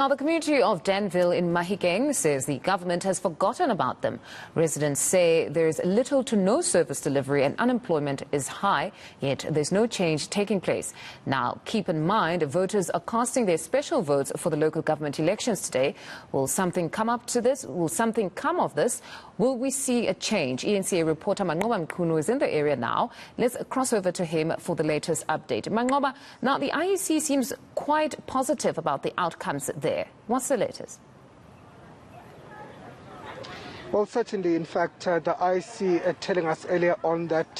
Now, the community of Danville in Mahikeng says the government has forgotten about them. Residents say there is little to no service delivery and unemployment is high, yet there's no change taking place. Now, keep in mind, voters are casting their special votes for the local government elections today. Will something come up to this? Will something come of this? Will we see a change? eNCA reporter Manqoba Mchunu is in the area now. Let's cross over to him for the latest update. Manqoba, now the IEC seems quite positive about the outcomes there. What's the latest? Well, certainly, in fact, the IEC telling us earlier on that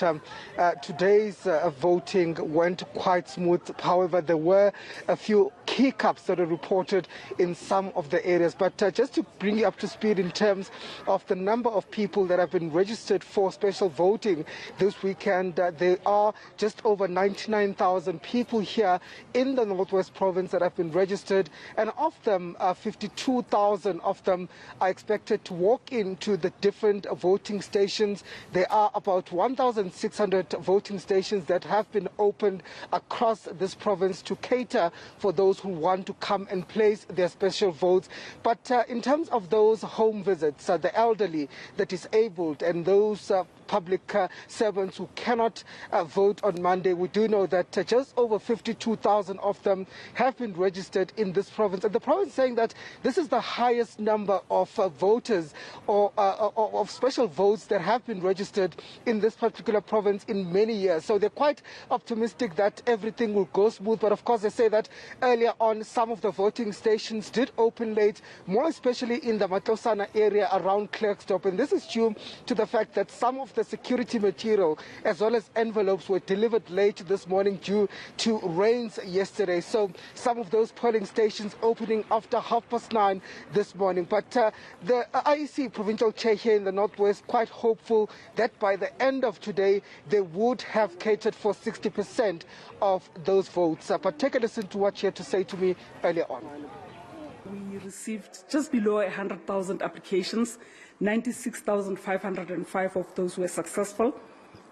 today's voting went quite smooth. However, there were a few hiccups that are reported in some of the areas. But just to bring you up to speed in terms of the number of people that have been registered for special voting this weekend, there are just over 99,000 people here in the Northwest Province that have been registered. And of them, 52,000 of them are expected to walk into the different voting stations. There are about 1,600 voting stations that have been opened across this province to cater for those who want to come and place their special votes. But in terms of those home visits, the elderly, the disabled, and those public servants who cannot vote on Monday, we do know that just over 52,000 of them have been registered in this province. And the province saying that this is the highest number of voters or of special votes that have been registered in this particular province in many years. So they're quite optimistic that everything will go smooth. But of course, they say that earlier on, some of the voting stations did open late, more especially in the Matlosana area around Klerksdorp. And this is due to the fact that some of the security material as well as envelopes were delivered late this morning due to rains yesterday. So some of those polling stations opening after 9:30 this morning. But the IEC provincial chair here in the Northwest quite hopeful that by the end of today they would have catered for 60% of those votes. But take a listen to what she had to say to me earlier on. We received just below 100,000 applications. 96,505 of those were successful.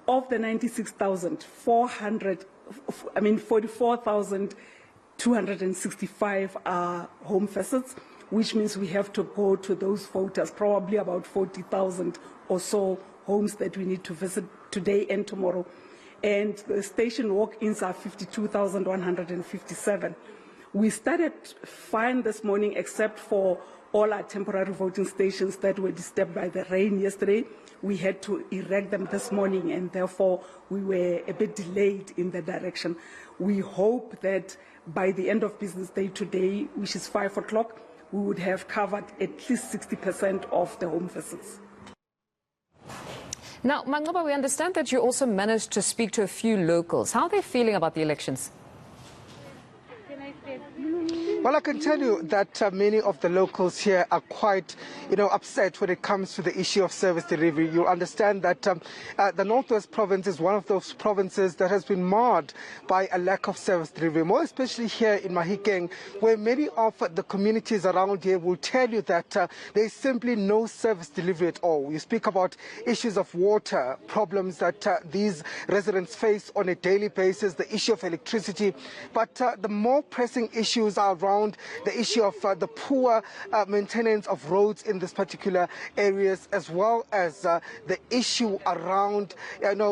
Of the 96,000, 44,265 are home visits, which means we have to go to those voters, probably about 40,000 or so homes that we need to visit today and tomorrow. And the station walk-ins are 52,157. We started fine this morning, except for all our temporary voting stations that were disturbed by the rain yesterday. We had to erect them this morning, and therefore we were a bit delayed in the direction. We hope that by the end of business day today, which is 5 o'clock, we would have covered at least 60% of the home visits. Now, Manqoba, we understand that you also managed to speak to a few locals. How are they feeling about the elections? Well, I can tell you that many of the locals here are quite, upset when it comes to the issue of service delivery. You'll understand that the Northwest Province is one of those provinces that has been marred by a lack of service delivery, more especially here in Mahikeng, where many of the communities around here will tell you that there is simply no service delivery at all. You speak about issues of water, problems that these residents face on a daily basis, the issue of electricity, but the more pressing issues are around the issue of the poor maintenance of roads in this particular areas, as well as the issue around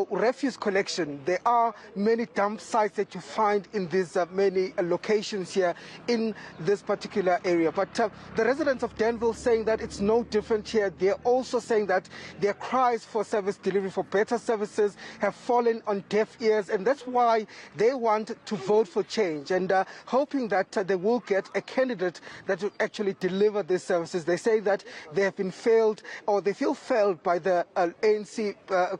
refuse collection. There are many dump sites that you find in these many locations here in this particular area. But the residents of Danville saying that it's no different here. They're also saying that their cries for service delivery, for better services, have fallen on deaf ears, and that's why they want to vote for change, and hoping that they will get a candidate that will actually deliver these services. They say that they have been failed, or they feel failed by the ANC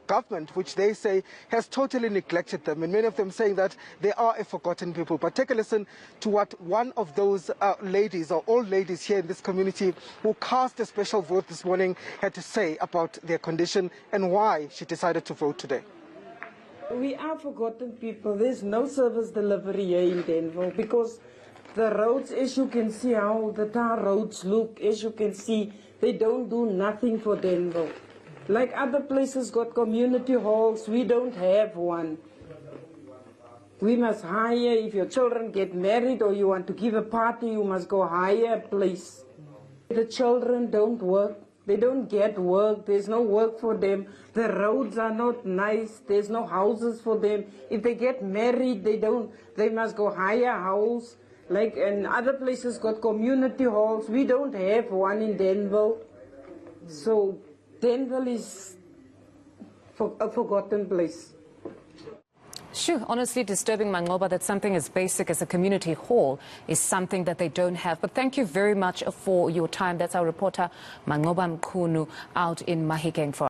government, which they say has totally neglected them, and many of them saying that they are a forgotten people. But take a listen to what one of those ladies or old ladies here in this community who cast a special vote this morning had to say about their condition and why she decided to vote today. We are forgotten people. There's no service delivery here in Danville because the roads, as you can see how the tar roads look, as you can see, they don't do nothing for Danville. Like other places got community halls, we don't have one. We must hire, if your children get married or you want to give a party, you must go hire a place. The children don't work. They don't get work. There's no work for them. The roads are not nice. There's no houses for them. If they get married, they must go hire a house. Like, and other places got community halls. We don't have one in Danville. So Danville is a forgotten place. Sure, honestly disturbing, Manqoba, that something as basic as a community hall is something that they don't have. But thank you very much for your time. That's our reporter, Mahikeng Mchunu, out in Mahikeng for